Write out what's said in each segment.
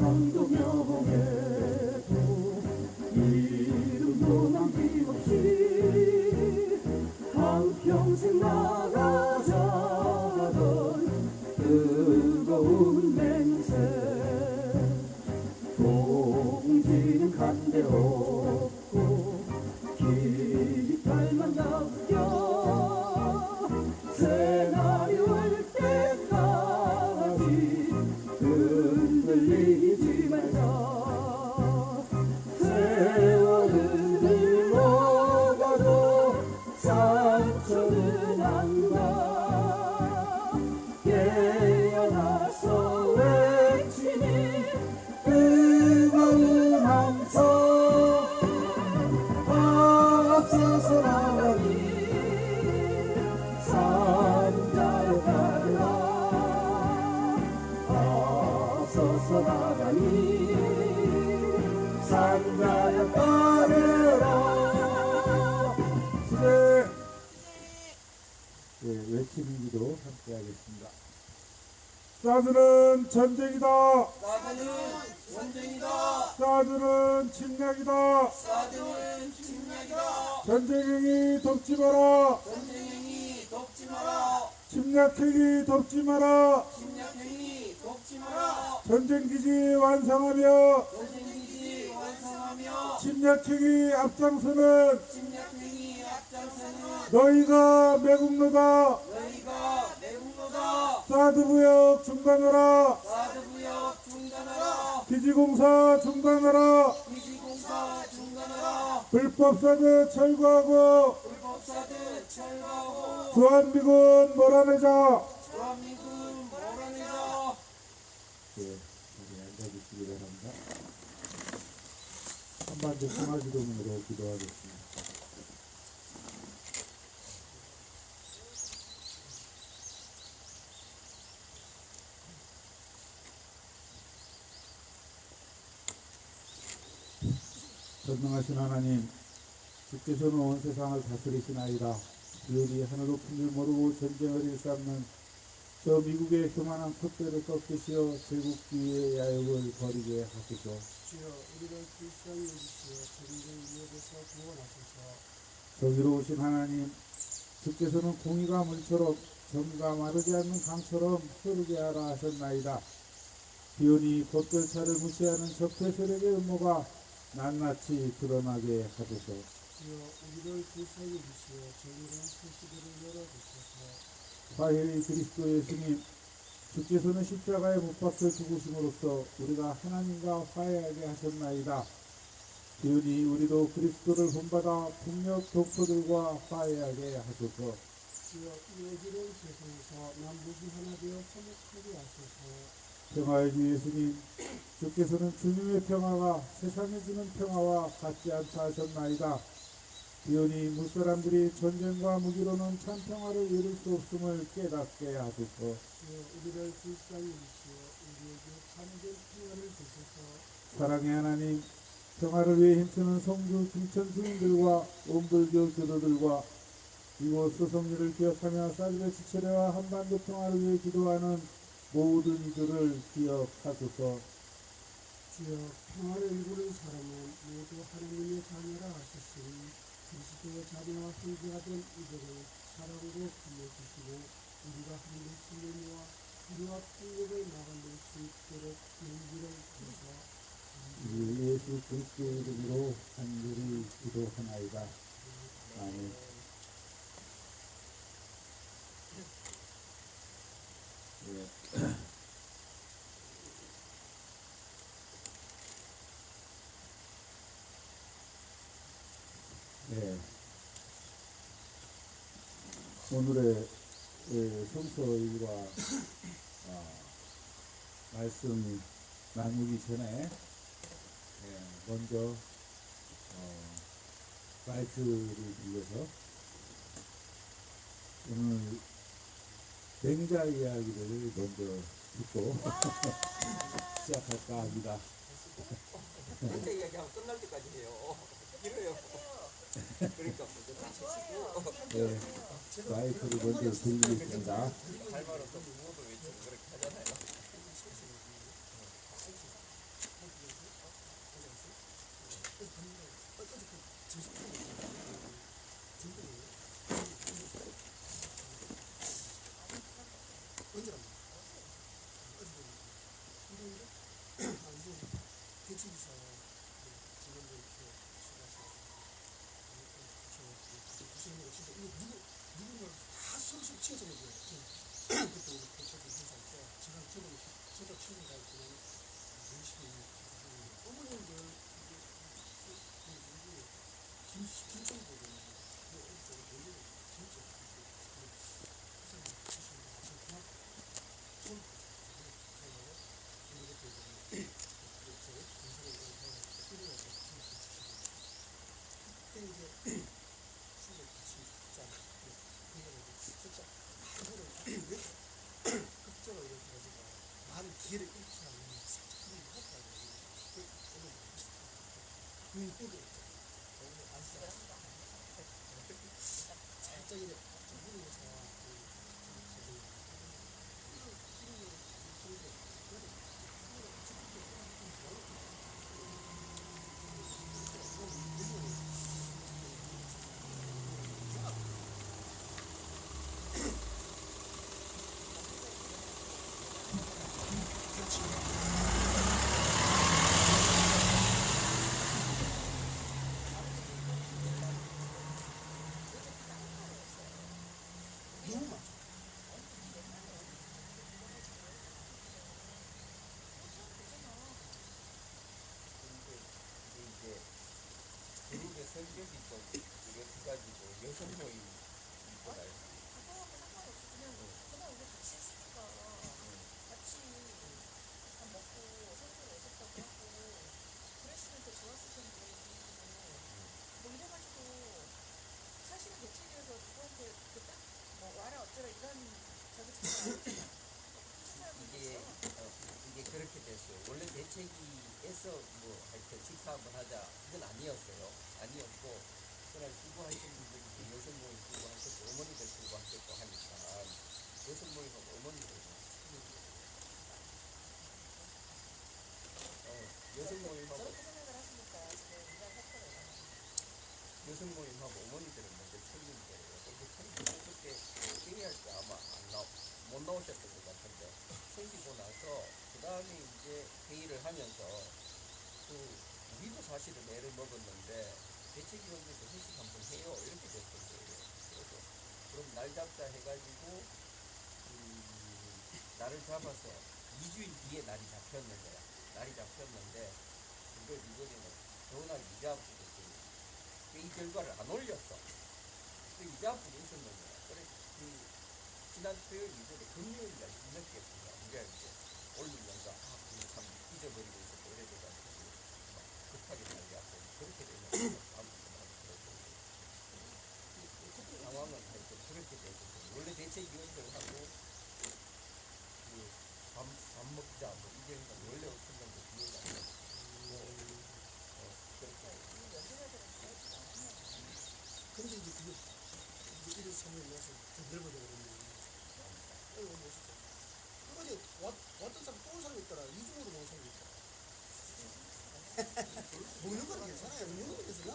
사랑도 명예도 이름도 남김없이 한평생 나가자던 뜨거운 맹세 공지는 간대없고 깃발만 남겨 새날이 올 때까지 흔들리지 말자 세월은 흘러가도 상처는 안 가 깨어나서 외치니 뜨거운 함성 앞서서 나가니 산자여 따르라 앞서서 나가니 산자여 따르라. 네, 외치는 기도 함께 하겠습니다. 사드는 전쟁이다. 사드는 전쟁이다. 사드는 침략이다. 사드는 침략이다. 전쟁행위 덮지 마라. 전쟁행위 덮지 마라. 침략행위 덮지 마라. 침략행위 덮지 마라. 전쟁기지 완성하며 전쟁기지 완성하며 침략행위 앞장서는 침략행위 앞장서는 너희가 매국노다. 너희가 매국노다. 사드부역 중단하라. 사드부역 중단하라. 기지공사 중단하라. 기지공사 중단하라. 불법사드 철거하고 불법사드 철거하고 주한미군 몰아내자. 주한미군 몰아내자. 네, 우리 앉아주시기 바랍니다. 한반도 평화기도문으로 기도하겠습니다. 전능하신 하나님, 주께서는 온 세상을 다스리시나이다. 비열이 하늘 높은 줄 모르고 전쟁을 일삼는 저 미국의 교만한 콧대를 꺾으시어 제국주의의 야욕을 버리게 하소서. 주여 우리를 불쌍히 여기시어 전쟁 위협에서 구원하소서. 정의로우신 하나님, 주께서는 공의가 물처럼 정의가 마르지 않는 강처럼 흐르게 하라 하셨나이다. 비온이 곧결차를 무시하는 적폐 세력의 음모가 낱낱이 드러나게 하소서. 주여 우리를 불쌍히 여기시어 정의로운 소식을 열어주소서. 화해의 그리스도 예수님, 주께서는 십자가에 못 박혀 죽으심으로써 우리가 하나님과 화해하게 하셨나이다. 비온이 우리도 그리스도를 본받아 북녘 동포들과 화해하게 하소서. 주여 이어지는 세상에서 남북이 하나 되어 화목하게 하소서. 평화의 주 예수님, 주께서는 주님의 평화가 세상에 주는 평화와 같지 않다 하셨나이다. 비오니 무사람들이 전쟁과 무기로는 참 평화를 이룰 수 없음을 깨닫게 하소서. 주여 우리를 불쌍히 여기시어 우리에게 참된 평화를 주소서. 사랑의 하나님, 평화를 위해 힘쓰는 성주 김천 주민들과 온불교 교도들과 이곳 소성리를 기억하며 사드의 지체례와 한반도 평화를 위해 기도하는 모든 이들을 기억하소서. 주여 평화를 이루는 사람은 모두 하나님의 자녀라 하셨으니 그리스도의 자녀와 형제가 된 이들을 사랑으로 불러주시고 우리가 하늘의 신령과 우리와 통곡을 나가낼 수 있도록 용기를 주소서. 예수 그리스도의 이름으로 간절히 기도하나이다. 아멘. 네. 네. 오늘의 성서일과 말씀 나누기 전에 먼저 마이크를 빌려서 오늘 맹자 이야기를 먼저 듣고 시작할까 합니다. 맹자 이야기하면 끝날 때까지 해요. 길어요. 그러니까 먼저 다 치시고. 네, 마이크를 먼저 돌리겠습니다. 할 말 없어도 누구도 외치고 그렇게 하잖아요. 이쁘게 아시죠? 살짝 이래 무릎에서 너무 많죠. 근데 이제 그룹의 성격이 좀 이래가지고 여성 모임 있잖아요. 그거하고 상관없이 그냥 우리 같이 있으니까 같이 밥 먹고 선수를 오셨다고 하고 그랬으면 더 좋았을 텐데 뭐 이래가지고 사실은 대책위에서 누구한테 그때 뭐 와라 어쩌라 이런 저기 전혀 아니잖아. 이게 그렇게 됐어요. 원래 대책위에서 뭐 하여튼 식사 한번 하자 이건 아니었어요. 아니었고 그날 수고하신 분들이 이제 여성 모임 수고하셨고 어머니들 수고하셨고 하니까 여성 모임하고 어머니들 여성 모임하고 저렇게 생각을 하시니까 지금 이런 사건을 여성 모임하고 어머니들은 먼저 챙긴 거예요. 근데 챙기고 그때 회의할 때 아마 못 나오셨던 것 같은데 챙기고 나서 그 다음에 이제 회의를 하면서 우리도 사실은 애를 먹었는데 대책위원들도 회식 한번 해요 이렇게 됐던 거예요. 그래서 그럼 날 잡자 해가지고 날을 잡아서 2주일 뒤에 날이 잡혔는 거야. 날이 잡혔는데 그걸 이번에는 전화 이자 앞으로 회의 결과를 안 올렸어. 그 이자 앞으로 있었는 거야. 그래 지난 토요일 이전에 금요일날 늦게 우리가 이제 올리면서 그거 참 잊어버리고 있었고 이래가지고 막 급하게 날이 앞에 그렇게 되면 상황은 하여튼 그렇게 되고 원래 대책위원들하고 밥 먹자 뭐 이게 원래 없었는데 기회가 안 나고 그렇게 근데 이제 그게 이제 이런 상황이 나서 더 넓어져 버렸네요. 멋있어. 그거 이제 왔던 사람 또 온 사람이 있더라. 이중으로 온 사람이 있더라. 먹는 건 괜찮아요. 먹는 건 괜찮아.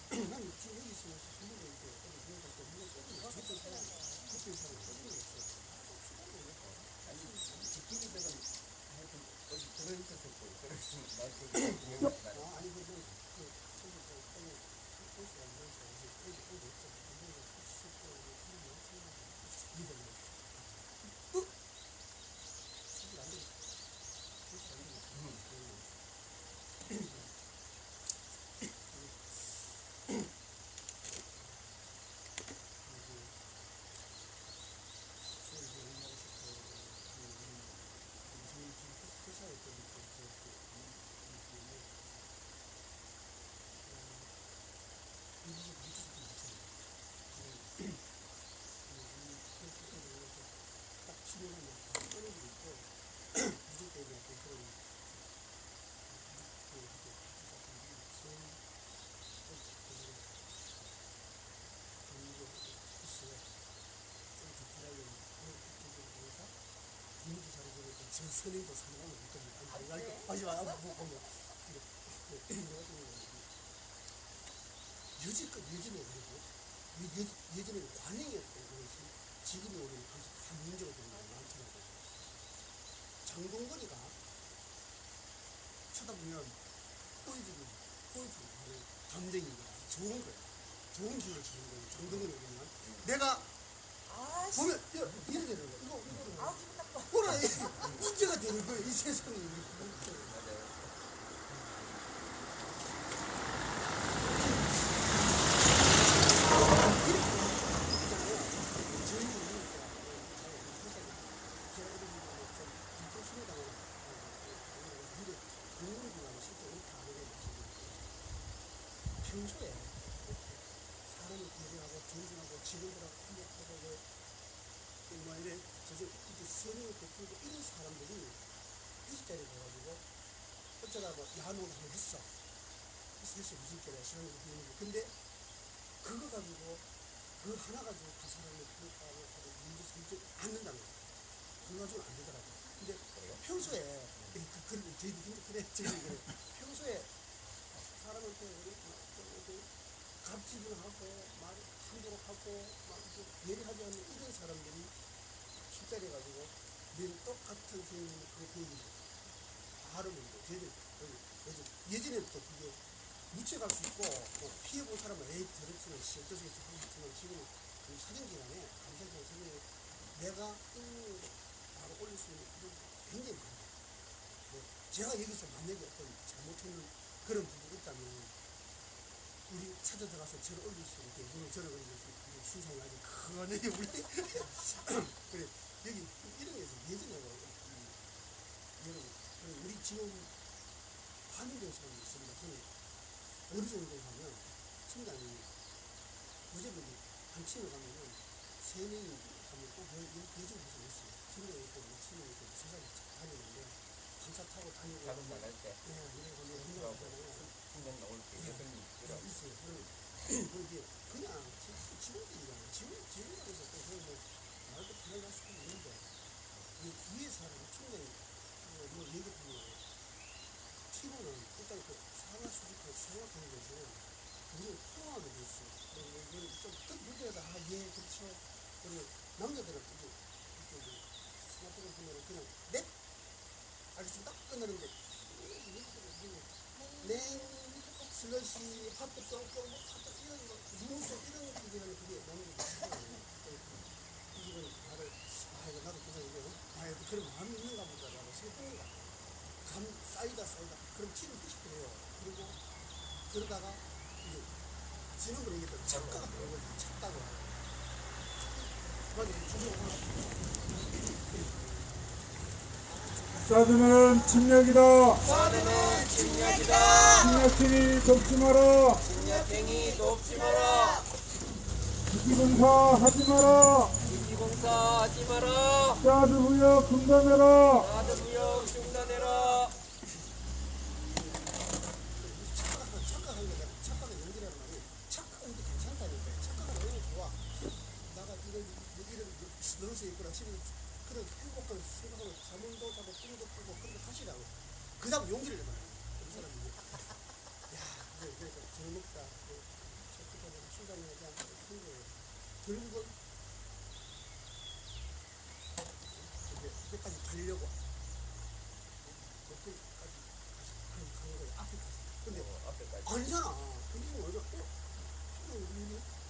나는 지금 여기 있으면서 술 먹고 있고 어디 그런 사람 또 물건 꺼지는 거 같은 사람 그런 사람 꺼지는 거 있어. 아니 지킴이들은 하여튼 어디 들어있었었고 그랬으면 난 그게 기억이 안 나요. 아니 근데 그 저기 그 아니 포스 안 돼서 어디 있잖아. 근데 혹시 또 이거 뭐 안 돼. 딱 치료가 막 꺼내고 있고 무조건 약간 그런 선생도 상관은 없거든요. 하지 마. 여지껏 예전에 그리고 예전에 관행이었던 것이 지금이 오는 것이 다 문제가 되는 게 많더라고요. 장동건이가 쳐다보면 포이즈는 담쟁인 거야. 좋은 거야. 좋은 기회를 주는 거야. 장동건이 보면 내가 보면 이래 되는 거야. 이거 기분 나빠. 호라 문제가 되는 거야. 이 세상에. 평소에 사람을 대대하고 존중하고 직원들하고 협력하고 뭐 이래 이렇게 선의를 베풀고 이런 사람들이 이 자리에 가가지고 어쩌다 뭐 야노를 한번 했어. 이 셋이 무슨 개라 시간을 보내는 거. 근데 그거 가지고 그 하나 가지고 그 사람을 그렇다고 하고 문제 삼지 않는다는 거예요. 그거 가지고는 안 되더라고요. 근데 평소에 그런 저희도 진짜 그래. 저희도 그래. 평소에 사람한테 갑질을 하고 말 함부로 하고 막 예리하지 않는 이런 사람들이 술자리 가지고 늘 똑같은 선생님이 그거 보이는 발음을 저희들 요즘 예전에부터 그게 묻혀갈 수 있고 뭐 피해본 사람은 에이 저랬지만 어쩌겠어 하고 있지만 지금 그 사정기간에 감사기간 선생님이 내가 바로 올릴 수 있는 그런 굉장히 많아요. 뭐 제가 여기서 만약에 어떤 잘못했는 그런 부분이 있다면 우리 찾아 들어가서 저를 올릴 수 있게 물론 저를 올릴 수 있게 순상이 아주 크네 우리 그래 여기 이런 게 예전에 여러분 우리 지금 한인된 사람이 있습니다. 저는 어느 정도 하면 팀장이 요즘에 한 팀에 가면은 3명이 가면 꼭 요즘 무슨 있어요. 팀장이 있고 팀이 있고 세상에 다니는데 반차 타고 다니고 작업 나갈 때 예, 이래 가면 운동하잖아요. 풍경 나올 때 여성이 있더라고. 있어요. 그리고 이게 그냥 직원들이잖아요. 직원들에서 또 거의 뭐 말도 편하게 할 수도 있는데 이 위에 사람이 팀장이 뭐 얘기하면 팀원은 일단 그 상하 수직하고 생각하는 것은 우리는 통화하게 돼 있어요. 좀뜻 문제다. 아, 예, 그렇죠. 그리고 남자들은 이렇게 스마트폰 보면 그냥 네? 알겠습니다. 끝나는데 네, 슬러시, 핫도 뿅뿅, 핫도 이런 거, 눈속 이런 얘기하는 그게 너무 좋아요. 이 집은 나를, 아, 이거 나도 그냥 이거, 아, 그런 마음이 있는가 보다라고 생각합니다. 쌓이다. 그럼 팀을 휴식해요. 그리고 그러다가 이제 지난번에 얘기했던 착각가 되는 거지. 착각을. 맞아, 사드는 침략이다. 사드는 침략이다. 침략행위 돕지 마라. 침략행위 돕지 마라. 기기공사 하지 마라. 기기공사 하지 마라. 사드 무역 중단해라. 사드 무역 중단해라. 착각을 연기라는 말이 착각은 괜찮다니까. 착각은 너무 좋아. 나가 이런 넣을 수 있구나. 그런 행복한 생각으로 잠도 자고 꿈도 꾸고 그런 거 하시라고. 그 다음 용기를 내봐요. 그 사람이. 야, 그래, 젊었다. 순간에 대한 그런 거예요. 결국은 여기까지 가려고. 여기까지 간 거예요. 앞에까지. 근데 앞에까지. 아니잖아. 근데 완전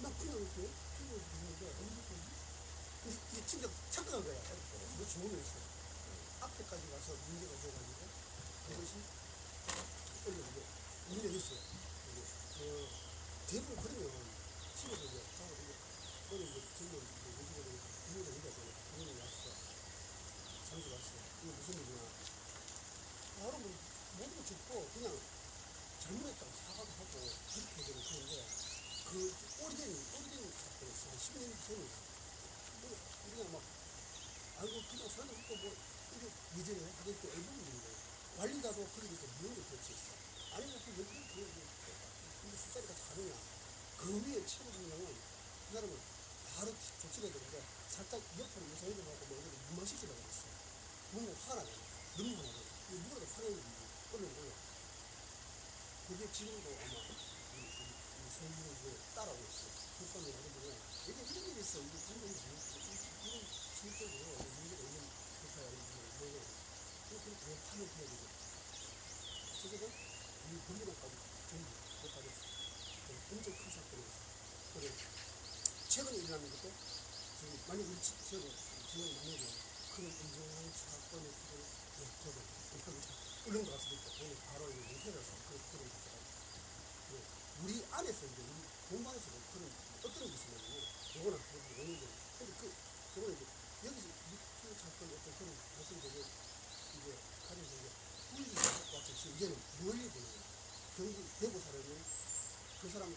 나 그냥 이렇게 있는데 어디서까지? 이게 진짜 착각한 거야. 너 주문을 했어. 앞에까지 가서 문제가 돼가지고 그것이 올려주고 문제가 있어요. 대부분 그러면 집에서 이제 오늘 이제 젊은 요즘에 부모가 얘기하잖아요. 부모님 왔어. 상주 왔어. 이거 무슨 일이냐. 바로 뭐 모든 거 듣고 그냥 잘못했다고 사과도 하고 그렇게 되는 그런데 그 오래된 사건에서 한 10년 전이야. 뭐 우리가 막 알고 그냥 살려놓고 뭐 이게 예전에 하던 그 앨범인데 관리자도 거기서 무용을 배치했어. 아니면 그 근데 술자리가 다르냐. 그 위에 치고 보면은 그 사람은 바로 조치를 해야 되는데 살짝 옆으로 유사해들하고 뭐 이렇게 무마시키라고 그랬어. 너무 화가 나잖아. 너무 화가 나잖아. 이거 누구라도 화내는 올려. 그게 지금도 아마 성주에 따라오고 있어. 국감에 가보면 이게 이런 일이 있어. 이게 이런 실적으로 문제가 있는 회사야. 그렇게 더 파면 해야 되죠. 어쨌든 이 권리관까지 전부 못 가졌어. 엄청 큰 사건이었어. 그래 최근에 일어나는 것도 지금 만약 우리 지금 만약에 그런 인정한 사건이 저도 이런 거 갔을 때 오늘 바로 이제 못해져서 그런 거 우리 안에서 이제 우리 공부안에서도 그런 어떤 게 있으면요. 요거는 원인데 근데 그거는 이제 여기서 그 사건 어떤 그런 말씀드리면 이제 가정에서 이제 분리가 같이 이제는 멀리 보는 거예요. 경기 대구 사람은 그 사람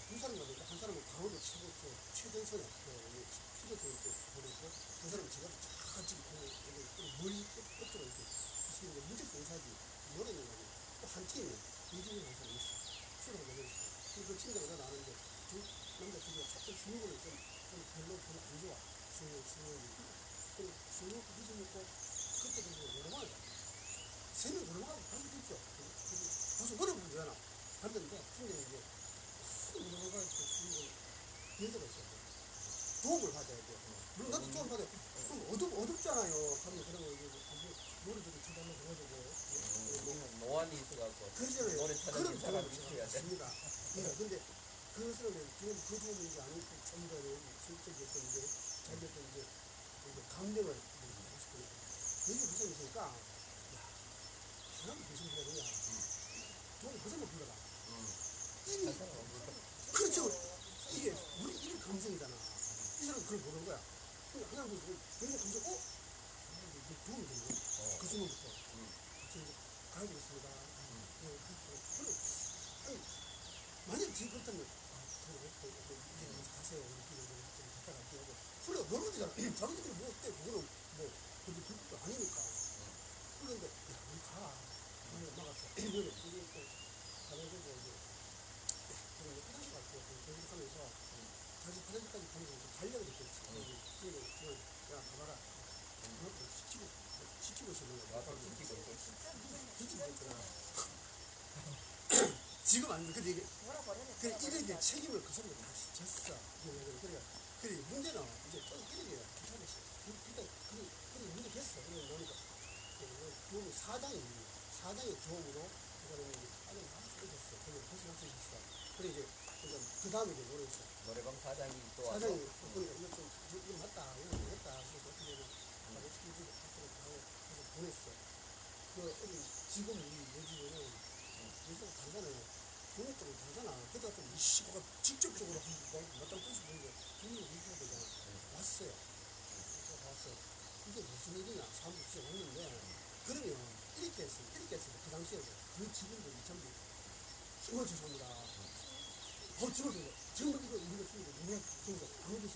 두 사람 가니까 한 사람은 강원도 최전선에 피조선을 보내고 한 사람은 제가 같이 멀리 끝으로 이렇게 하시는 게 문제성 의사지 뭐라는 거고 또 한 팀에 이준이 한 사람이 있어. 술 좋아. 술 먹고 기술 먹고 그때 그냥 노래방을 가. 새는 노래방하고 갈 수도 있죠. 가서 노래 부르면 되잖아. 갔는데 근데 이제 노래방 가서 술 먹고 여자가 있어야 돼. 도움을 받아야 돼. 물론 나도 도움 받아야 돼. 그럼 어둡잖아요. 가면 그런 거 이제 노래들이 쳐달라고 해가지고 노안이 있어갖고 그러잖아요. 노래 찾아줄 그런 사람이 도움이 있어야 돼. 있습니다. 예, 근데 그것은 지금 그 도움인지 아니고 전부 다 실적이었던 이제 자기였던 이제 감정을 하고 싶은 여기 무슨 있으니까 야 하나만 무슨 불러야 되냐 돈을 무슨 불러라 이미 그렇죠. 이게 우리 이런 감성이잖아. 이 사람은 그걸 모르는 거야. 근데 하나 보고 그런 감성 도움이 되는 거야. 그 순간부터 가야 되겠습니다. 아니 만약에 지금 그렇다면 이제 가세요. 우리끼리 좀 갔다 갈게요 하고 그래 놀면 되잖아. 자기들끼리 뭐 어때? 그거는 뭐 그게 불법도 아니니까. 그런데 야 우리 가. 막았어. 이게 또 가가지고 이제 그냥 화장실 갈게요. 계속 하면서 다시 화장실까지 가면서 가려고 됐겠지. 그래서 야 가봐라. 그것도 지키고 있었는 거야. 나도 지키고 있어. 지키고 있잖아. 지금 안 돼. 근데 이게 그래 이렇게 책임을 그 사람들 다 졌어. 그래 문제는 이제 또 이렇게 괜찮았어. 그래 문제 됐어. 그래 보니까 도움이 사장의 도움으로 그 사람이 아니 나한테 있었어. 그래 벌써 나한테 있었어. 그래 이제 그 다음에 이제 노래했어. 노래방 사장이 또 와서 사장이 보니까 이거 맞다. 이거 되겠다. 그래서 어떻게 되면 나를 시키고 앞으로 가고 그래서 보냈어. 지금 우리 요즘에는 요즘 다르잖아요. 독립적으로 다르잖아. 그러다 보면 이 시고가 직접적으로 맞다 뜻이 보이고 독립을 얘기해야 되잖아. 왔어요. 왔어요. 이게 무슨 일이냐. 사람들이 진짜 왔는데 그러면 이렇게 했어요. 그 당시에 그 직원들이 전부 정말 죄송합니다. 정말 이거 우리가 쓰는 거 너무 그래서 아무 것이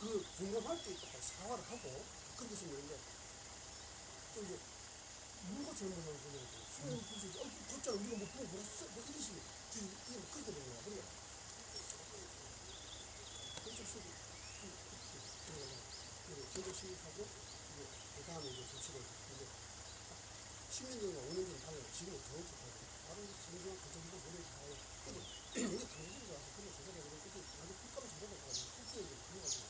그 공감할 때 있다가 사과를 하고 그렇게 쓰는데 또 이제 누가 잘못하는 거냐고. 그렇잖아. 우리가 못 보고 그랬어. 뭐 이런 식으로. 이게 뭐 그렇게 된 거야. 그러니까. 경찰 수립하고, 이제, 그 다음에 이제 조치를, 이제, 10년 전이나 5년 전 달라요. 지금은 더 어떡하고. 바로 정중한 가정이고 노래 다 해요. 근데, 이게 강제적으로 와서 그런 제자리가 그래. 근데 나도 국가를 잡아가지고, 국가에 이제 그래가지고,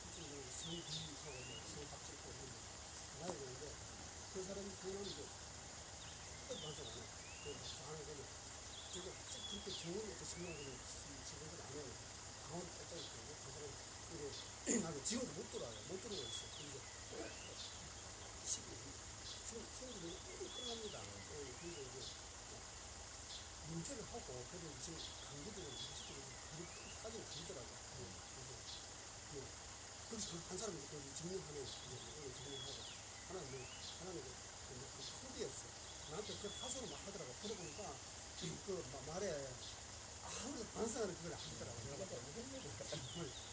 국가에 이제 성비하고, 성박질하고, 나야 되는데, 그 사람이 그거는 이제, 반성 안 해. 안 하고, 그리고 그렇게 좋은 어떤 성향을 지금은 안 해요. 강원 했다고 그러고, 그 사람, 이제, 나는 지금도 못 들어와요. 못 들어오고 있어. 근데, 친구들이 끝납니다. 그래서 이제, 문제를 하고, 그래도 지금 강제적으로 그렇게까지는 아니더라고요. 그래서 한 사람이 그 증명하는, 증명하고, 하나는 그 후배였어. 나한테 그 하소를 막 하더라고. 들어보니까 그 말에 아무래도 반성하는 그걸 안 하더라고. 내가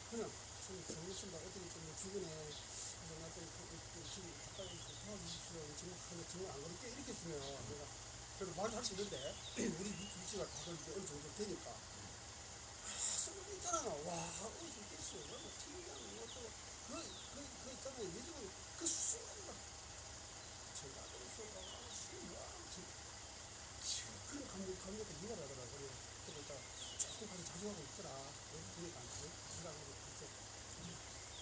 그냥 정했습니다. 어떻게 좀 주변에 나좀 지금 갔다 오면 좀 도와주십시오. 정말 안 그렇게 이렇게 쓰면 내가 그래도 말을 할 수 있는데 우리 위치가 다들 어느 정도 되니까 쓰고 있잖아. 와 어느 정도 있어요. 뭐 팀장 어쩌고 그 있잖아요. 예전에 그 수많은 제가 그래서 그런 감독도 이해를 하더라고요. 그러니까 조금 가서 자주 하고 있더라. 그러니까 가서라고 그때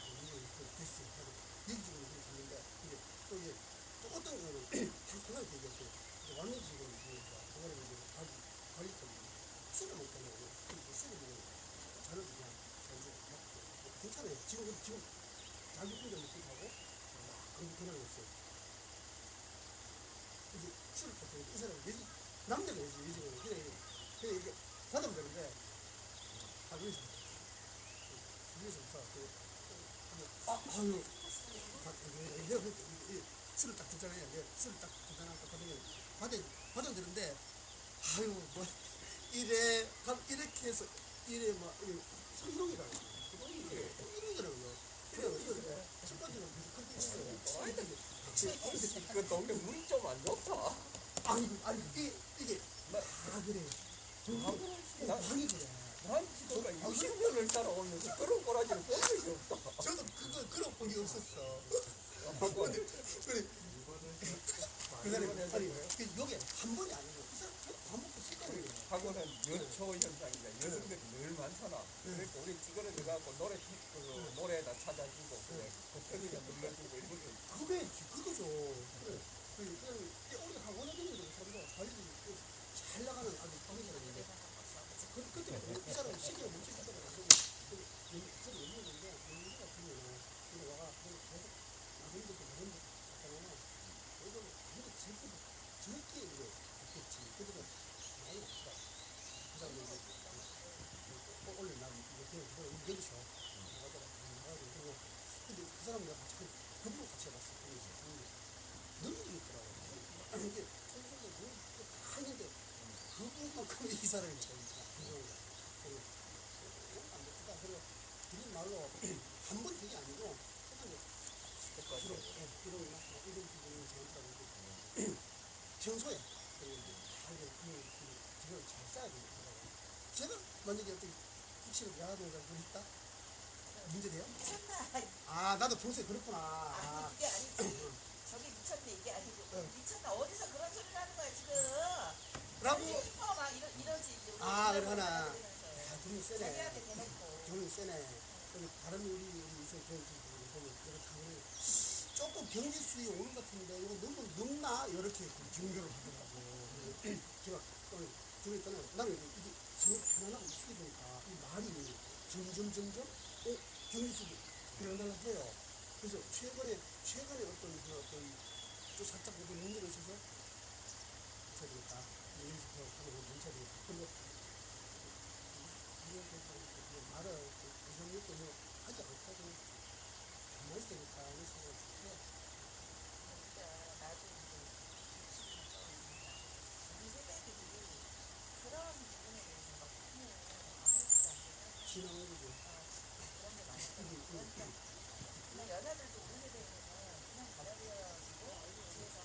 이게 됐어. 얘기적으로 이렇게 갔는데 근데 또 이게 또 어떤 거는 그날 얘기했죠. 완전 지금 그거는 이제 관리권 술을 먹잖아요. 술을 먹으면 자를 그냥 괜찮아요. 지금 자기 혼자 먹기도 하고 그런 거였어요. 이제 술을 먹고 이 사람이 남자가 예지거든요. 그냥 이렇게 받으면 되는데, 위에서부터, 아유, 내가 술을 딱 주잖아요. 내가 술을 딱 주잖아요. 받으면 되는데, 아유, 뭐, 이렇게 해서, 성희롱이라고. 이러더라고요. 그래, 첫 번째는 그래서 그렇게 있어요. 그 동네 물이 좀 안 좋다. 아니, 이게, 다 그래. 많이 그래. 난 지금까지 60년을 살아오면서 그런 꼬라지를 본 적이 없다. 저도 그런 본 게 없었어. 하고 그 사람이 아니 여기 한 번이 아니고 그 사람 반복도 습관이에요. 하고는 여초 현상이다. 여성들이 늘 많잖아. 그러니까 우리 찌그러져 갖고 노래에다 찾아주고 그래. 호텔이나 눌러주고 이런 거. 그거죠. 우리 한 5년 전에 사람도 관리 잘 나가는 아주 좋은 사람인데 그때 이 사람은 시기가 멈춰 있다고 저도 연구했는데 연구가 보면은 우리 와가 계속 나쁜 것도 다른 것도 하잖아요. 이거 아무도 적게 이거 했겠지. 그래도 많이 없다. 그 사람은 이제 원래 난 이거 여기서 나가더라고. 근데 그 사람은 내가 같이 그분도 같이 해봤어. 능력이 있더라고. 이게 청소도 다 하는데 그분만큼 이 사람이 되니까 그리고 안 됐다. 그리고 드린 말로 한 번 되게 아니고 이런 부분이 잘못하고 평소에 길을 잘 써야 되니까 제가 만약에 어떤 혹시 야동을 그랬다? 문제돼요? 미쳤나? 아 나도 평소에 그렇구나. 아니 그게 아니지. 저기 미쳤네 이게 아니고 미쳤나? 어디서 그런 소리를 하는 거야 지금? 라고 싶어 막 이러지. 그러나 돈이 세네. 자기한테 대놓고. 돈이 세네. 그리고 다른 우리 이제 보면 이런 당연히 조금 경제 수익이 오는 것 같은데 이거 너무 넘나 이렇게 경계를 하더라고. 제가 저기 있잖아요. 나는 이게 서로 편안하고 익숙해 보니까 이 말이 점점 경제 수익이 일어나려 해요. 그래서 최근에 어떤 또 살짝 어떤 문제가 있어서 되겠다. 여기서 하는 문제가 되겠다. 그리고 말을 이성력도 뭐 하지 않고도 가만히 있으니까 이런 생각을 해요. 그러니까 나도 이제 우리 세대들이 그런 부분에 대해서 막 크면 아무렇지도 않게 지나가는 거죠. 그런 게 많았거든요. 그러니까 그냥 여자들도 우리 세대에는 그냥 가려져가지고 뒤에서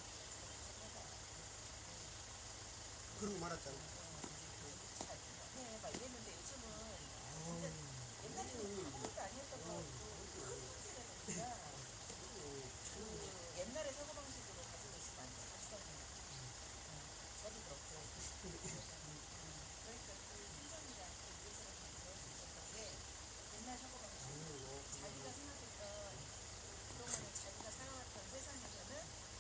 그런 거 말았잖아. 해 막 이랬는데 요즘은 진짜 옛날에는 아무것도 아니었던 거 같고 큰 문제가 되니까 그 옛날의 사고방식으로 가지고 있으면 안 돼. 각성이. 저도 그렇고. 그러니까 그 순정이랑 그 위해서는 그럴 수 있었던 게 옛날 사고방식. 자기가 생각했던 그동안에 자기가 살아왔던 세상에서는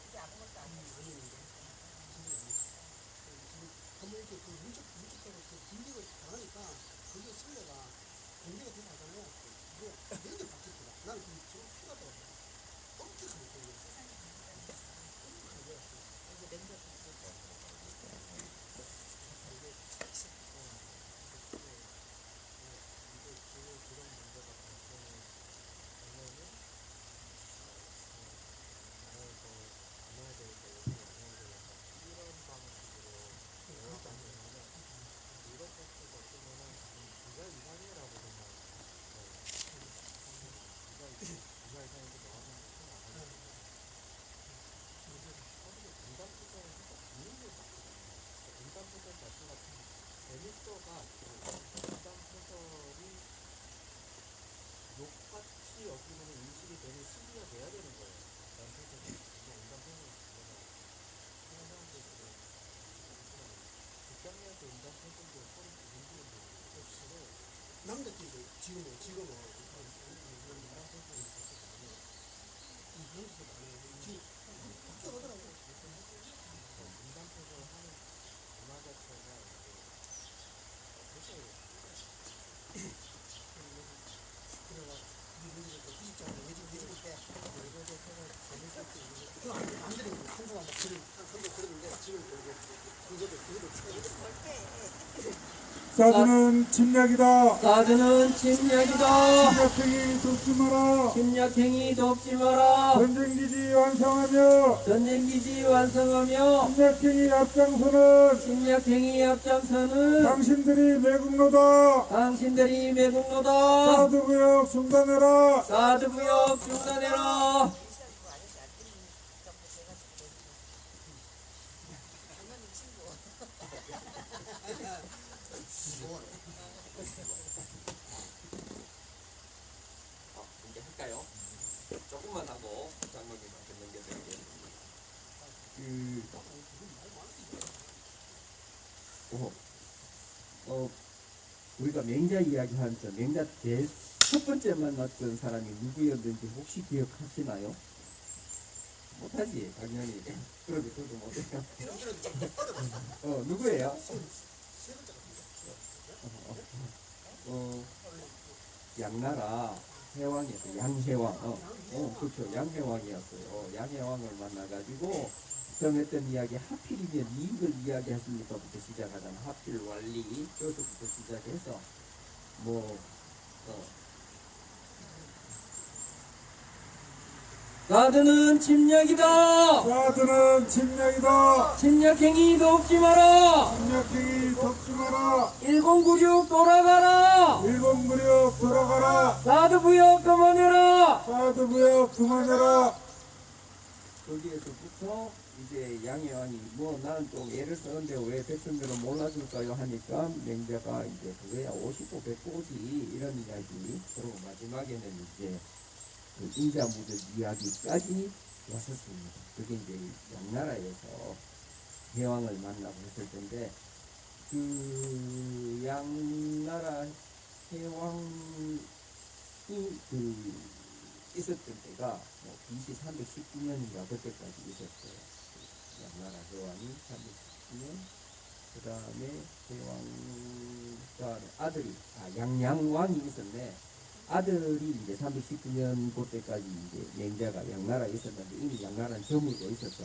그게 아무것도 아니었어. 한번 이렇게 그 문적으로 분리를 당하니까 그게 설레가 공개가 되지 않잖아요. 그게 완전 바뀌었더라. 나는 그게 좀 필요하더라고. 엄격하게 되는 세상이 바뀌니까 엄격하게 돼요. 이제 맹독이 남자끼리도 지금은 지금 바뀌어가더라고. 사드는 침략이다. 사드는 침략이다. 침략행위 돕지 마라. 침략행위 돕지 마라. 전쟁기지 완성하며 전쟁기지 완성하며 침략행위 앞장서는 침략행위 앞장서는 당신들이 매국노다. 당신들이 매국노다. 사드구역 중단해라. 사드구역 중단해라. 장모님 친구. 이제 할까요? 조금만 하고 장로님한테 넘겨드리겠습니다. 우리가 맹자 이야기하면서 맹자 첫 번째 만났던 사람이 누구였는지 혹시 기억하시나요? 못하지 당연히. 그러게 저도 못해요. 누구예요? 양나라 해왕이었어요. 양해왕. 그렇죠. 양해왕이었어요. 양해왕을 만나가지고 정했던 이야기, 하필이면 이걸 이야기하십니까부터 시작하잖아. 하필 완리 여기서부터 시작해서 사드는 침략이다. 사드는 침략이다. 침략행위 돕지 마라. 침략행위 덮지 마라. 1096 돌아가라. 1096 돌아가라. 사드 부역 그만해라. 사드 부역 그만해라. 거기에서부터 이제 양해왕이 나는 좀 애를 쓰는데 왜 백성들은 몰라줄까요 하니까 맹자가 이제 그거야 50고 100고지 이런 이야기. 그리고 마지막에는 이제 그 인자무들 이야기까지 왔었습니다. 그게 이제 양나라에서 해왕을 만나고 했을 텐데 그 양나라 해왕이 있었던 때가 BC 319년인가 그때까지 있었어요. 양나라 해왕이 319년. 그 다음에 해왕 아들이 양양왕이 있었네. 아들이 이제 319년 그때까지 이제 맹자가 양나라에 있었는데 이미 양나라는 저물고 있었어.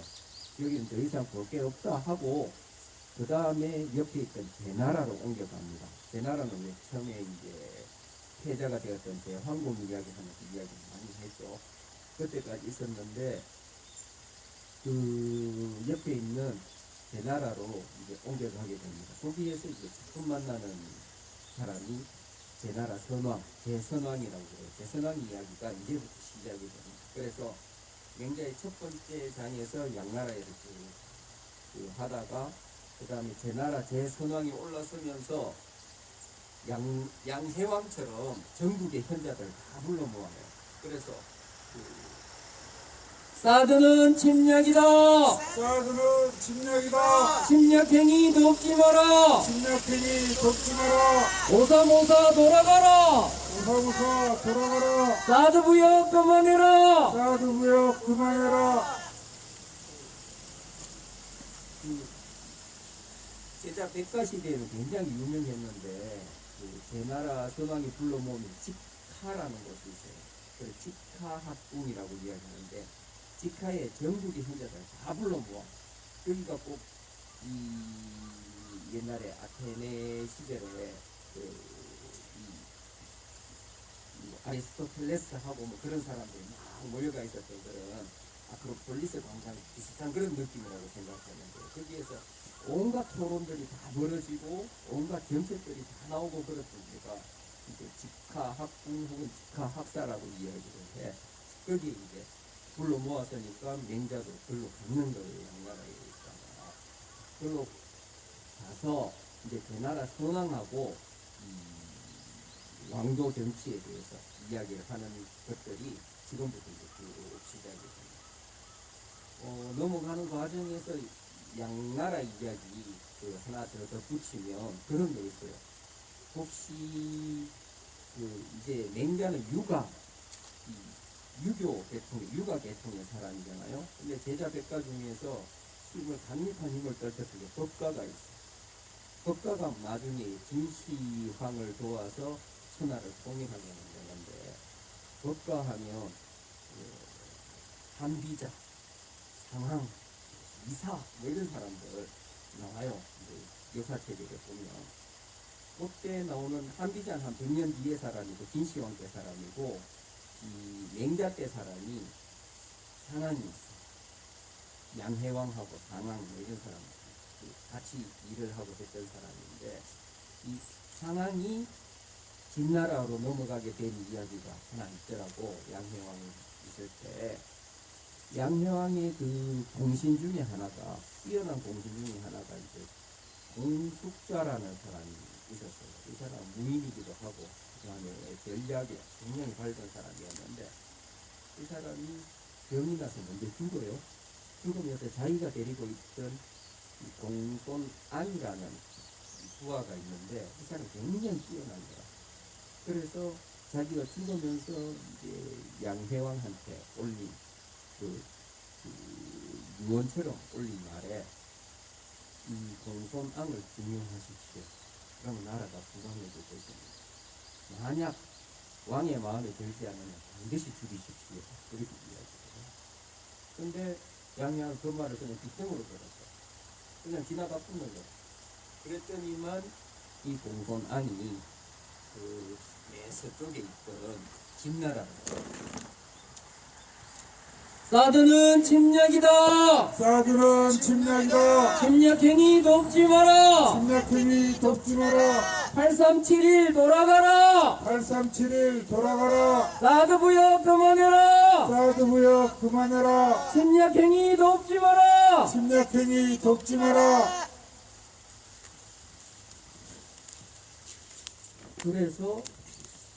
여기는 더 이상 볼 게 없다 하고 그 다음에 옆에 있던 제나라로 옮겨갑니다. 제나라는 왜 처음에 이제 패자가 되었던 제황공 이야기하면서 이야기 많이 했죠. 그때까지 있었는데 그 옆에 있는 제나라로 이제 옮겨가게 됩니다. 거기에서 이제 처음 만나는 사람이 제나라 선왕, 제선왕이라고 그래요. 제선왕 이야기가 이제부터 시작이 됩니다. 그래서 맹자의 첫 번째 장에서 양나라에서 하다가 그 다음에 제나라 제선왕이 올라서면서 양해왕처럼 전국의 현자들 다 불러 모아요. 그래서 사드는 침략이다. 사드는 침략이다. 침략행위 돕지 마라. 침략행위 덮지 마라. 오사모사 돌아가라. 오사무사 돌아가라. 사드 부역 그만해라. 사드 부역 그만해라. 제자 백가시대에는 굉장히 유명했는데 제나라 선왕이 불러 모으는 직하라는 곳이 있어요. 그래서 직하학궁이라고 이야기하는데 직하에 전국의 현자들 다 불러 모아. 여기가 꼭 이 옛날에 아테네 시절에 아리스토텔레스하고 그런 사람들이 막 몰려가 있었던 그런 아크로폴리스 광장 비슷한 그런 느낌이라고 생각하는데 거기에서 온갖 토론들이 다 벌어지고 온갖 정책들이 다 나오고 그랬던 데가 이제 직하학궁 혹은 직하학사라고 이야기를 해. 거기 이제 불러 모았으니까 맹자도 글로 갔는 거예요. 양나라에 있다가 글로 가서 이제 대나라 선왕하고 왕조 정치에 대해서 이야기를 하는 것들이 지금부터 이제 쭉 시작이 됩니다. 넘어가는 과정에서 양나라 이야기 하나 더 덧붙이면 그런 게 있어요. 혹시 이제 맹자는 유교 계통의 유가 계통의 사람이잖아요. 근데 제자 백가 중에서 힘을 강력한 힘을 떨쳤던 게 법가가 있어요. 법가가 나중에 진시황을 도와서 천하를 통일하게 만드는데 법가하면 한비자, 상항, 이사 이런 사람들 나와요. 역사책에 보면 그때 나오는 한비자는 한 100년 뒤의 사람이고 진시황 때 사람이고 이 맹자 때 사람이 상항이 있어. 양해왕하고 상항 이런 사람 같이 일을 하고 했던 사람인데 이 상항이 진나라로 넘어가게 된 이야기가 하나 있더라고. 양해왕이 있을 때 양해왕의 그 공신 중에 하나가 뛰어난 공신 중에 하나가 이제 공숙자라는 사람이 있었어요. 이 사람 무인이기도 하고 그 다음에 전략에 굉장히 밝은 사람이었는데 이 사람이 병이 나서 먼저 죽어요. 죽으면서 자기가 데리고 있던 이 공손안이라는 부하가 있는데 이 사람이 굉장히 뛰어난 거야. 그래서 자기가 죽으면서 이제 양해왕한테 올린 그 유언처럼 올린 말에 이 공손왕을 중용하십시오. 그러면 나라가 부강해질 것입니다. 만약 왕의 마음에 들지 않으면 반드시 죽이십시오. 그렇게 이야기해요. 근데 양양 그 말을 그냥 뒷등으로 들었어. 그냥 지나가 뿐는 거야. 그랬더니만 이 공손왕이 그 서쪽에 있던 진나라를 사드는 침략이다. 사드는 침략이다. 침략행위 돕지 마라. 침략행위 돕지 마라. 837일 돌아가라. 837일 돌아가라. 사드 부여 그만해라. 사드 무역 그만해라. 침략행위 돕지 마라. 침략행위 돕지 마라. 그래서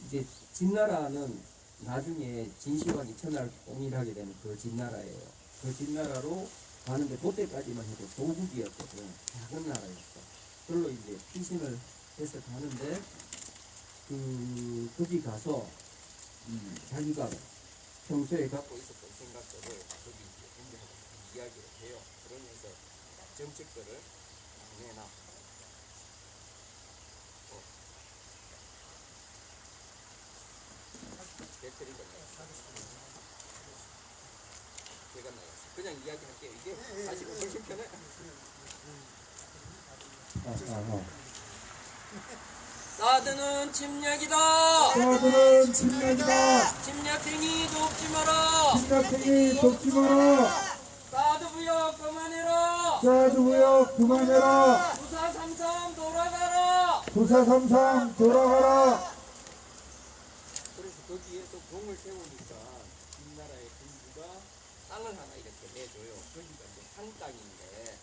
이제 진나라는 나중에 진시황이 천하를 통일하게 되는 그 진나라예요. 그 진나라로 가는데 그때까지만 해도 소국이었거든. 작은 나라였어. 그걸로 이제 피신을 해서 가는데 거기 가서 자기가 평소에 갖고 있었던 생각들을 거기 이제 공개하고 이야기를 해요. 그러면서 정책들을 내놔. 배터리가 나갔어. 제가 나갔어. 그냥 이야기할게요. 이게 사실 훨씬 편해. 사드는 침략이다. 사드는 침략이다. 침략행위 돕지 마라. 침략행위 돕지 마라. 사드 부여 그만해라. 사드 무역 그만해라. 부사 삼삼 돌아가라. 부사삼상 돌아가라. 그래서 거기에서 공을 세우니까 진나라의 군주가 땅을 하나 이렇게 내줘요. 거기가 이제 상땅인데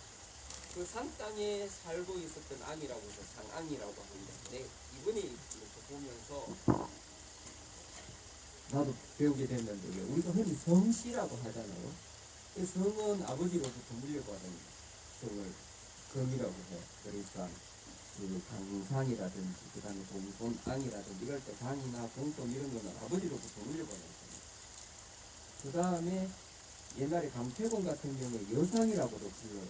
그 상땅에 살고 있었던 앙이라고 해서 상앙이라고 하는데 이번에 이렇게 보면서 나도 배우게 됐는데 우리가 흔히 성씨라고 하잖아요. 그 성은 아버지로부터 물려받은 성을 성이라고 해. 그러니까 그 강상이라든지 그 다음에 공손앙이라든지 이럴 때 강이나 공손 이런 거는 아버지로부터 물려받은 거예요. 그 다음에 옛날에 강태공 같은 경우에 여상이라고도 불러요.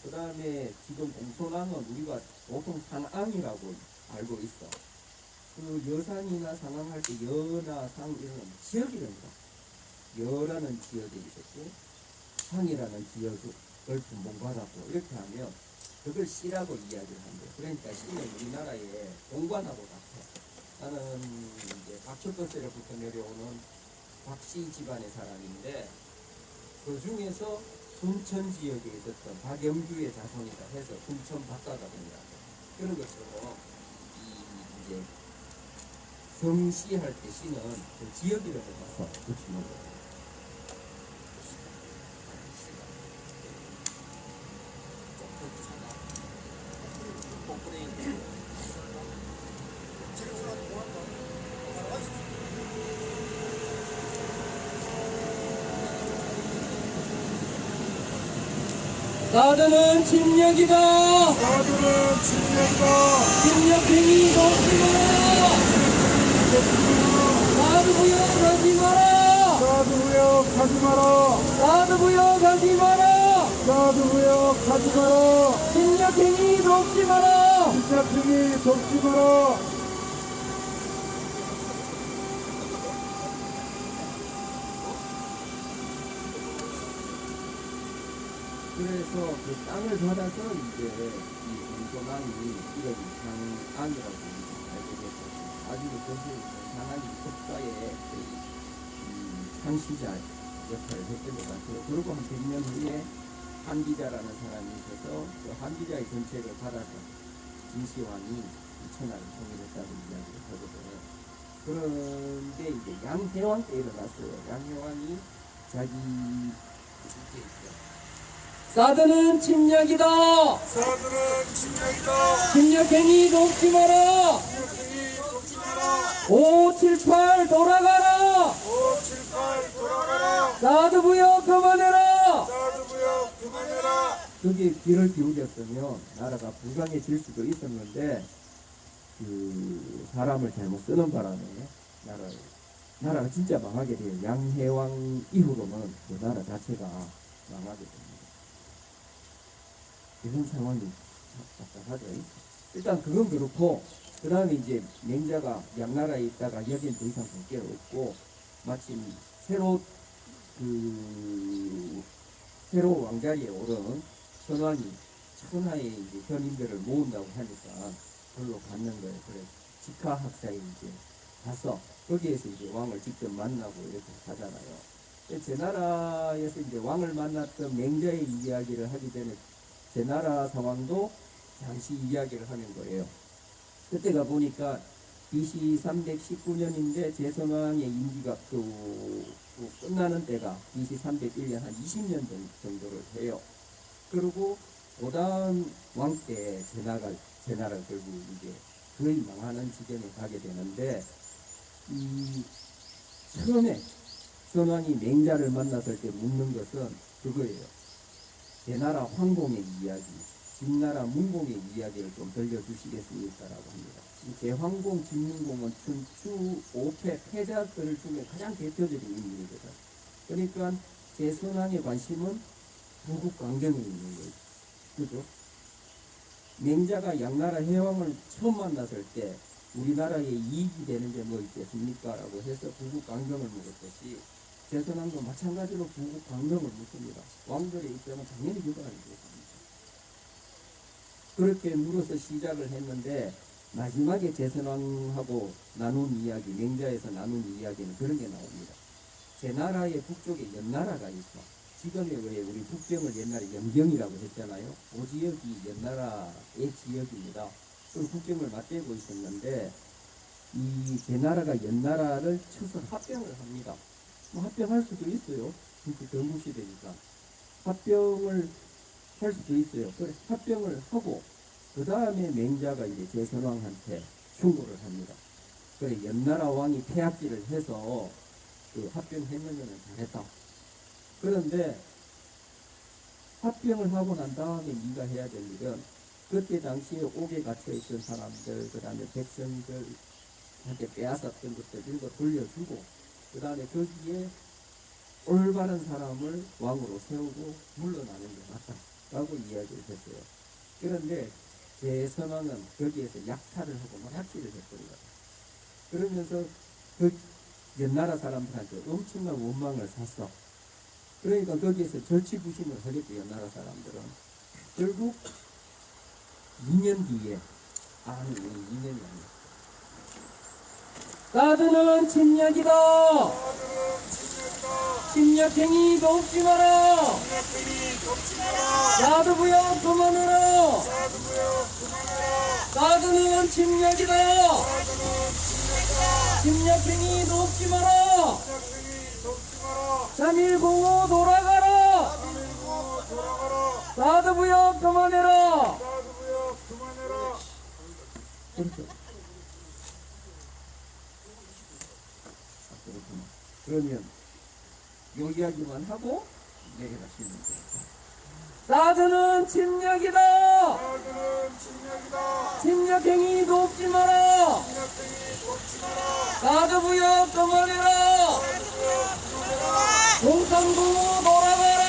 그 다음에 지금 공손앙은 우리가 보통 상앙이라고 알고 있어. 그 여상이나 상앙할 때 여나 상 이런 건 지역 이름이다. 여라는 지역이 있었고 상이라는 지역을 분봉받았고 이렇게 하면 그걸 씨라고 이야기를 한대요. 그러니까 씨는 우리나라의 공관하고 같아. 나는 이제 박철거세로부터 내려오는 박씨 집안의 사람인데 그 중에서 순천 지역에 있었던 박영규의 자손이다 해서 순천 박가가든이라 그런 것처럼 이제 성씨 할 때 씨는 그 지역 이름을 봐서 붙이는 거예요. 사드는 침략이다. 사드는 침략이다. 침략행위 돕지 마라. 사드 부여하지 마라. 사드 무역 하지 마라. 사드 부여하지 마라. 사드 무역 하지 마라. 침략행위 돕지 마라. 침략행위 돕지 마라. 그래서 그 땅을 받아서 이제 이 공손왕이 이름이 상앙이라고 알게 됐었고 나중에 거기에 상앙이 국가의 창시자 역할을 했던 것 같아요. 그리고 한 100년 후에 한비자라는 사람이 있어서 그 한비자의 정책을 받아서 진시황이 천하를 통일했다고 이야기를 하거든요. 그런데 이제 양해왕 때 일어났어요. 양해왕이 자기 밑에 있던 사드는 침략이다. 사드는 침략이다. 침략행위 돕지 마라. 침략행위 돕지 마라. 578 돌아가라. 578 돌아가라. 사드 부역 그만해라. 사드 부역 그만해라. 거기에 귀를 기울였으면 나라가 불강해질 수도 있었는데 그 사람을 잘못 쓰는 바람에 나라가 진짜 망하게 돼요. 양해왕 이후로는 그 나라 자체가 망하게 됩니다. 이런 상황이 답답하죠. 일단 그건 그렇고 그 다음에 이제 맹자가 양나라에 있다가 여긴 더 이상 볼 게 없고 마침 새로 왕자리에 오른 선왕이 천하의 이제 현인들을 모은다고 하니까 별로 갔는 거예요. 그래서 직하학사에 이제 가서 거기에서 이제 왕을 직접 만나고 이렇게 가잖아요. 제 나라에서 이제 왕을 만났던 맹자의 이야기를 하기 전에 제 나라 상황도 잠시 이야기를 하는 거예요. 그때가 보니까 BC 319년인데 제선왕의 임기가 끝나는 때가 BC 301년 한 20년 정도를 해요. 그리고 그다음 왕 때 제 나라 결국 이제 거의 망하는 지경에 가게 되는데 이 처음에 선왕이 맹자를 만났을 때 묻는 것은 그거예요. 제 나라 황공의 이야기, 진나라 문공의 이야기를 좀 들려주시겠습니까라고 합니다. 이 제황공, 진문공은 춘추 5패 패자들 중에 가장 대표적인 인물이거든. 그러니까 제선왕의 관심은 부국 강경에 있는 거예요. 그죠? 맹자가 양나라 해왕을 처음 만났을 때 우리나라에 이익이 되는 게 뭐 있겠습니까? 라고 해서 부국 강경을 물었듯이 제선왕도 마찬가지로 부국 강경을 묻습니다. 왕들의 입장은 당연히 그거 아니겠습니까? 그렇게 물어서 시작을 했는데 마지막에 제선왕하고 나눈 이야기, 맹자에서 나눈 이야기는 그런 게 나옵니다. 제 나라의 북쪽에 연나라가 있어. 지금의 왜 우리 북경을 옛날에 연경이라고 했잖아요. 그 지역이 연나라의 지역입니다. 그 국경을 맞대고 있었는데 이 제나라가 연나라를 쳐서 합병을 합니다. 뭐 합병할 수도 있어요. 진짜 전국시대니까 합병을 할 수도 있어요. 그래 합병을 하고 그 다음에 맹자가 이제 제선왕한테 충고를 합니다. 그래 연나라 왕이 폐악질을 해서 그 합병했는 거는 잘했다. 그런데 합병을 하고 난 다음에 네가 해야 될 일은 그때 당시에 옥에 갇혀있던 사람들, 그 다음에 백성들한테 빼앗았던 것들 이런 거 돌려주고 그 다음에 거기에 올바른 사람을 왕으로 세우고 물러나는 게 맞다 라고 이야기를 했어요. 그런데 제선왕은 거기에서 약탈을 하고 노략질을 했던 거다. 그러면서 그 연나라 사람들한테 엄청난 원망을 샀어. 그러니까 거기에서 절치부심을 하겠죠. 연나라 사람들은. 결국 2년 뒤에 2년이 아니야. 사드는 침략이다. 침략행위 돕지 마라. 사드 부역 그만해라. 사드는 침략이다. 침략행위 돕지 마라. 3105 돌아가라. 사드 부역 그만해라. 그렇죠. 그렇구나. 그러면 요 이야기만 하고 내려가시면 돼요. 사드는 침략이다. 침략행위 돕지 마라. 사드 부역 그만해라. 0395 돌아가라.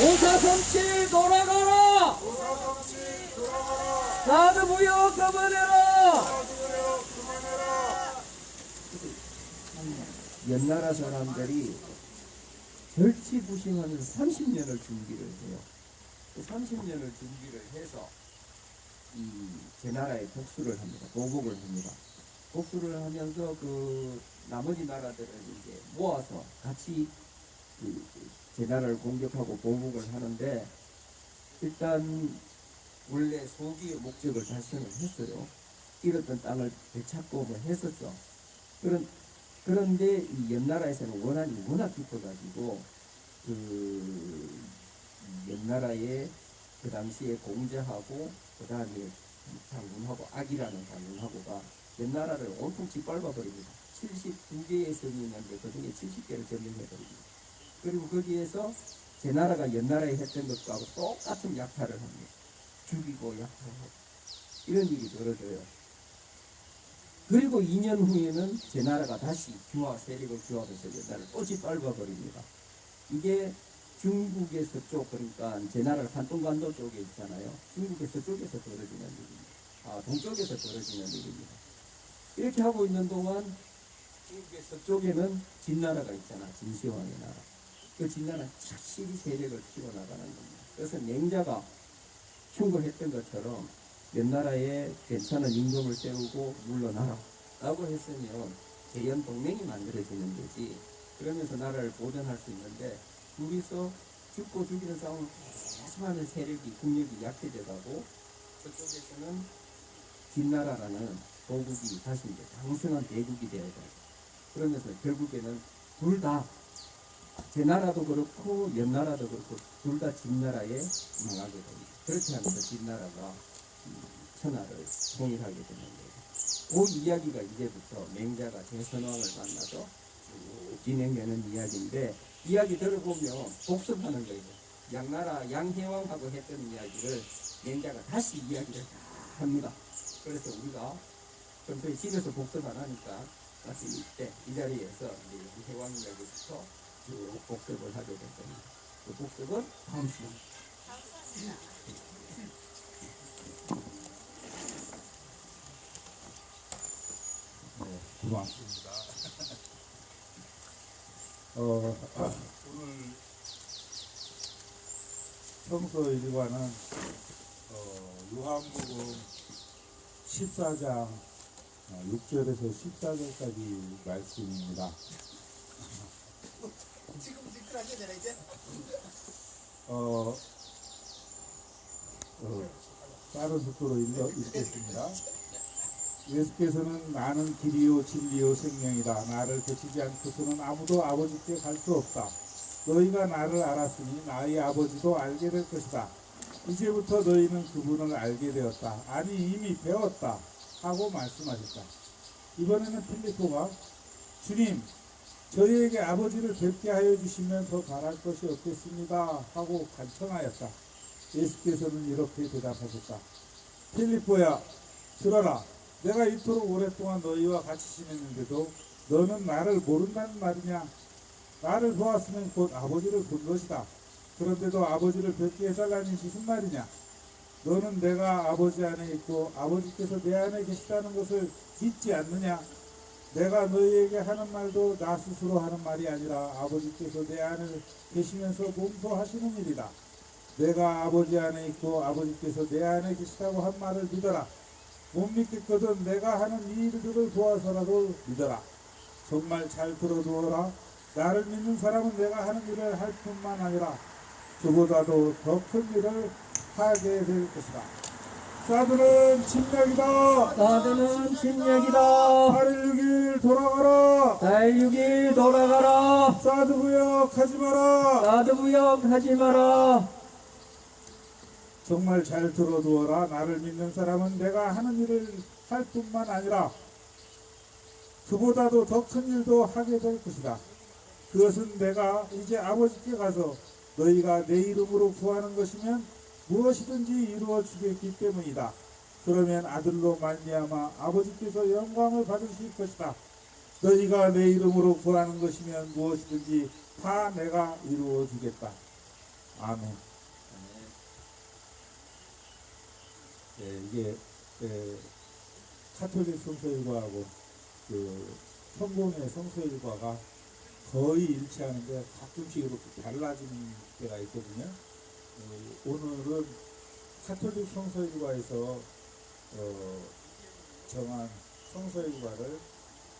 5437 돌아가라. 사드 부역 그만해라. 연나라 사람들이 절치부심하는 30년을 준비를 해요. 그 30년을 준비를 해서 이 제나라에 복수를 합니다. 보복을 합니다. 복수를 하면서 그 나머지 나라들을 이제 모아서 같이 그 제나라를 공격하고 보복을 하는데 일단 원래 소기의 목적을 달성을 했어요. 잃었던 땅을 되찾고 뭐 했었어. 그런데 이 연나라에서는 원한이 워낙 깊어가지고 그 옛나라에 그 당시에 공제하고 그 다음에 장군하고 악이라는 장군하고가 옛나라를 온통 짓밟아버립니다. 72개의 성이 있는데 그 중에 70개를 점령해버립니다. 그리고 거기에서 제 나라가 옛나라에 했던 것과 똑같은 약탈을 합니다. 죽이고 약탈하고 이런 일이 벌어져요. 그리고 2년 후에는 제 나라가 다시 세력을 규합해서 옛날을 또 짓밟아버립니다. 이게 중국의 서쪽, 그러니까 제 나라 산둥관도 쪽에 있잖아요. 중국의 서쪽에서 벌어지는 일입니다. 동쪽에서 벌어지는 일입니다. 이렇게 하고 있는 동안 중국의 서쪽에는 진나라가 있잖아. 진시황의 나라. 그 진나라는 착실히 세력을 키워나가는 겁니다. 그래서 맹자가 충고했던 것처럼 옛나라에 괜찮은 임금을 세우고 물러나라 라고 했으면 재연 동맹이 만들어지는 거지. 그러면서 나라를 보존할 수 있는데 둘이서 죽고 죽이는 싸움을 계속하는 세력이 국력이 약해져 가고 저쪽에서는 진나라라는 도국이 다시 이제 강성한 대국이 되어야 돼요. 그러면서 결국에는 둘 다 제 나라도 그렇고 옛나라도 그렇고 둘 다 진나라에 망하게 됩니다. 그렇게 하면서 진나라가 천하를 통일하게 되는 거예요. 그 이야기가 이제부터 맹자가 제선왕을 만나서 쭉 진행되는 이야기인데 이야기 들어보면 복습하는 거예요. 양나라 양해왕하고 했던 이야기를 맹자가 다시 이야기를 다 합니다. 그래서 우리가 평소에 집에서 복습 안 하니까 마치 이때 이 자리에서 양해왕 이야기부터 쭉 복습을 하게 될 겁니다. 그 복습은 다음 시간에. 고맙습니다. 오늘 평소 일과는 요한복음 14장 6절에서 14절까지 말씀입니다. 지금 미끄러져 내려 이제. 빠른 속도로 읽겠습니다. 예수께서는 나는 길이요 진리요 생명이다. 나를 거치지 않고서는 아무도 아버지께 갈 수 없다. 너희가 나를 알았으니 나의 아버지도 알게 될 것이다. 이제부터 너희는 그분을 알게 되었다. 아니 이미 배웠다 하고 말씀하셨다. 이번에는 필리포가 주님 저희에게 아버지를 뵙게 하여 주시면 더 바랄 것이 없겠습니다 하고 간청하였다. 예수께서는 이렇게 대답하셨다. 필리포야 들어라. 내가 이토록 오랫동안 너희와 같이 지냈는데도 너는 나를 모른다는 말이냐? 나를 보았으면 곧 아버지를 본 것이다. 그런데도 아버지를 뵙게 해달라니 무슨 말이냐? 너는 내가 아버지 안에 있고 아버지께서 내 안에 계시다는 것을 믿지 않느냐? 내가 너희에게 하는 말도 나 스스로 하는 말이 아니라 아버지께서 내 안에 계시면서 몸소하시는 일이다. 내가 아버지 안에 있고 아버지께서 내 안에 계시다고 한 말을 믿어라. 못 믿겠거든 내가 하는 이 일들을 도와서라도 믿어라. 정말 잘 들어두어라. 나를 믿는 사람은 내가 하는 일을 할 뿐만 아니라 그보다도 더 큰 일을 하게 될 것이다. 사드는 침략이다. 사드는 침략이다. 8일 6일 돌아가라. 4일 6일 돌아가라. 사드 부역하지 마라. 사드 부역하지 마라. 정말 잘 들어두어라. 나를 믿는 사람은 내가 하는 일을 할 뿐만 아니라 그보다도 더 큰 일도 하게 될 것이다. 그것은 내가 이제 아버지께 가서 너희가 내 이름으로 구하는 것이면 무엇이든지 이루어 주겠기 때문이다. 그러면 아들로 말미암아 아버지께서 영광을 받으실 것이다. 너희가 내 이름으로 구하는 것이면 무엇이든지 다 내가 이루어 주겠다. 아멘. 이게 카톨릭 성서일과하고 그 성공의 성서일과가 거의 일치하는데 가끔씩 이렇게 달라지는 때가 있거든요. 오늘은 카톨릭 성서일과에서 정한 성서일과를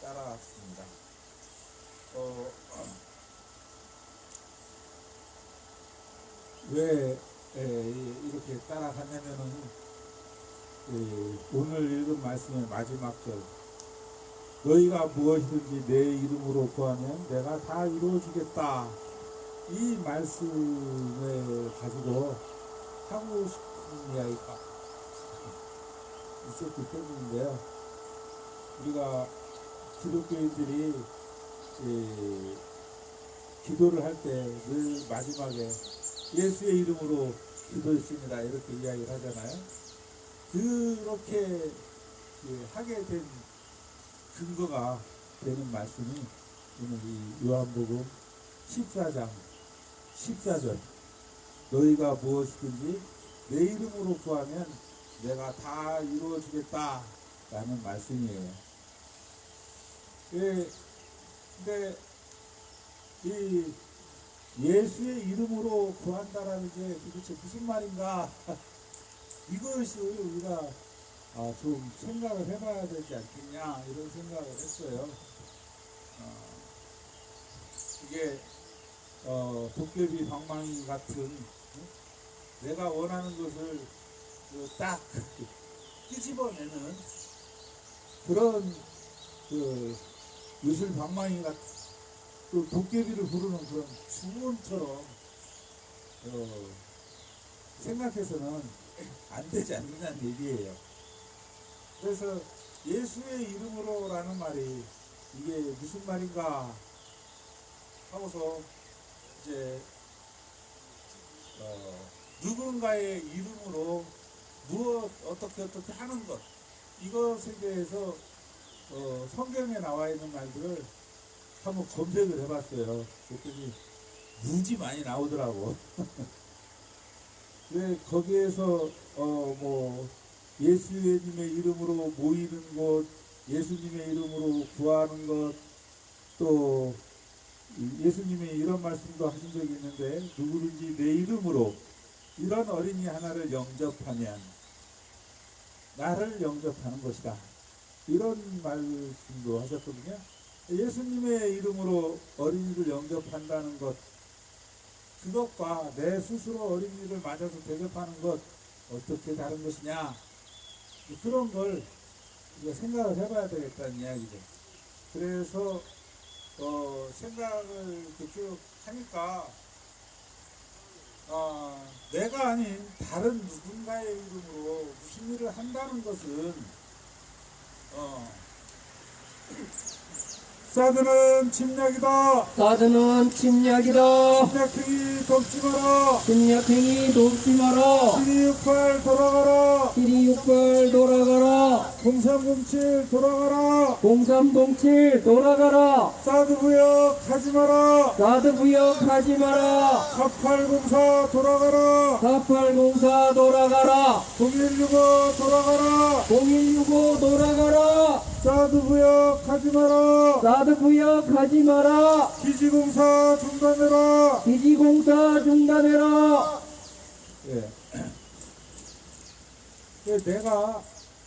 따라왔습니다. 왜 이렇게 따라가냐면은 오늘 읽은 말씀의 마지막 절 너희가 무엇이든지 내 이름으로 구하면 내가 다 이루어주겠다 이 말씀을 가지고 하고 싶은 이야기가 있었기 때문인데요. 우리가 기독교인들이 기도를 할 때 늘 마지막에 예수의 이름으로 기도했습니다 이렇게 이야기를 하잖아요. 그렇게 하게 된 근거가 되는 말씀이 오늘 이 요한복음 14장 14절 너희가 무엇이든지 내 이름으로 구하면 내가 다 이루어주겠다 라는 말씀이에요. 근데 이 예수의 이름으로 구한다라는 게 도대체 무슨 말인가 이것을 우리가 좀 생각을 해봐야 되지 않겠냐 이런 생각을 했어요. 이게 도깨비 방망이 같은 내가 원하는 것을 딱 끄집어내는 그런 요술 방망이 같은 도깨비를 부르는 그런 주문처럼 생각해서는 안 되지 않느냐는 얘기예요. 그래서 예수의 이름으로라는 말이 이게 무슨 말인가 하고서 이제 누군가의 이름으로 어떻게 하는 것 이것에 대해서 성경에 나와 있는 말들을 한번 검색을 해봤어요. 그랬더니 무지 많이 나오더라고. 근데 거기에서 뭐 예수님의 이름으로 모이는 것, 예수님의 이름으로 구하는 것, 또 예수님이 이런 말씀도 하신 적이 있는데 누구든지 내 이름으로 이런 어린이 하나를 영접하면 나를 영접하는 것이다. 이런 말씀도 하셨거든요. 예수님의 이름으로 어린이를 영접한다는 것 그것과 내 스스로 어린이를 맞아서 대접하는 것 어떻게 다른 것이냐 그런 걸 우리가 생각을 해봐야 되겠다는 이야기죠. 그래서 생각을 이렇게 쭉 하니까 내가 아닌 다른 누군가의 이름으로 무슨 일을 한다는 것은 사드는 침략이다. 사드는 침략이다. 침략행위 돕지 마라. 침략행위 돕지 마라. 7268 돌아가라. 7268 돌아가라. 0307 돌아가라. 0307 돌아가라. 사드 구역 하지 마라. 사드 구역하지 마라. 4804 돌아가라. 4804 돌아가라. 0165 돌아가라. 0165 돌아가라. 사드 구역 하지 마라. 사드 구역하지 마라. 기지공사 중단해라. 기지공사 중단해라. 예.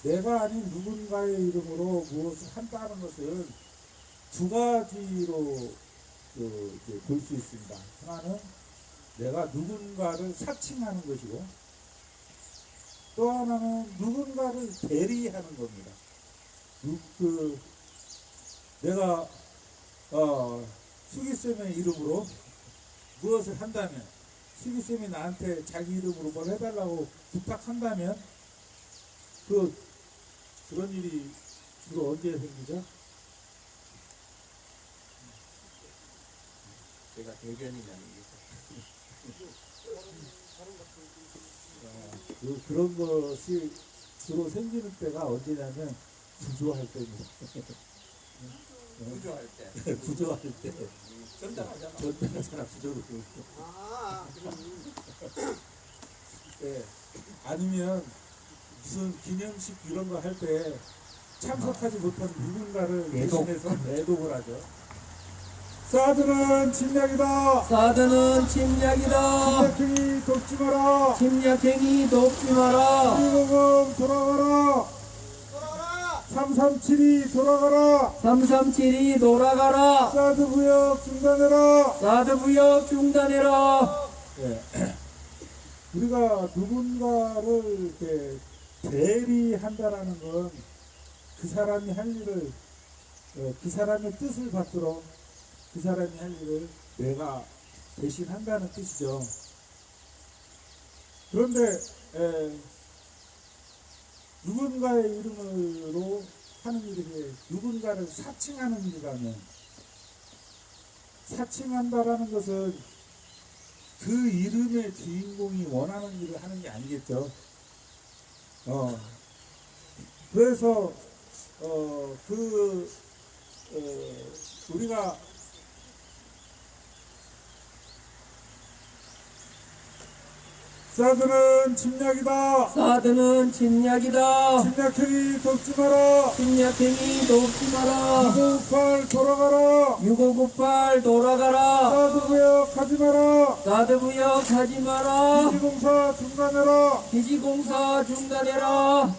내가 아닌 누군가의 이름으로 무엇을 한다는 것은 두 가지로 볼 수 있습니다. 하나는 내가 누군가를 사칭하는 것이고 또 하나는 누군가를 대리하는 겁니다. 내가 수기쌤의 이름으로 무엇을 한다면 수기쌤이 나한테 자기 이름으로 뭘 해달라고 부탁한다면 그런 일이 주로 언제 생기죠? 제가 대변인이라는 그런 것이 주로 생기는 때가 언제냐면 구조할 때입니다. 구조할 때. 구조할 때. 전달하잖아. 전달하잖아, 구조를. 네. 아니면 무슨 기념식 이런 거 할 때 참석하지 못한 누군가를 대신해서 애독을 하죠. 사드는 침략이다. 사드는 침략이다. 침략행위 돕지 마라. 침략행위 돕지 마라. 190 돌아가라. 337이 돌아가라. 337이 돌아가라. 사드 구역 중단해라. 사드 구역 중단해라. 네. 우리가 누군가를 이렇게 대리한다라는 건 그 사람이 할 일을 그 사람의 뜻을 받들어 그 사람이 할 일을 내가 대신한다는 뜻이죠. 그런데 누군가의 이름으로 하는 일이 누군가를 사칭하는 일이라면, 사칭한다라는 것은 그 이름의 주인공이 원하는 일을 하는 게 아니겠죠. 그래서 우리가 사드는 침략이다. 사드는 침략이다. 침략행위 돕지 마라. 침략행위 돕지 마라. 6598 돌아가라. 6598 돌아가라. 사드 구역하지 마라. 사드 구역하지 마라. 기지공사 중단해라. 기지공사 중단해라.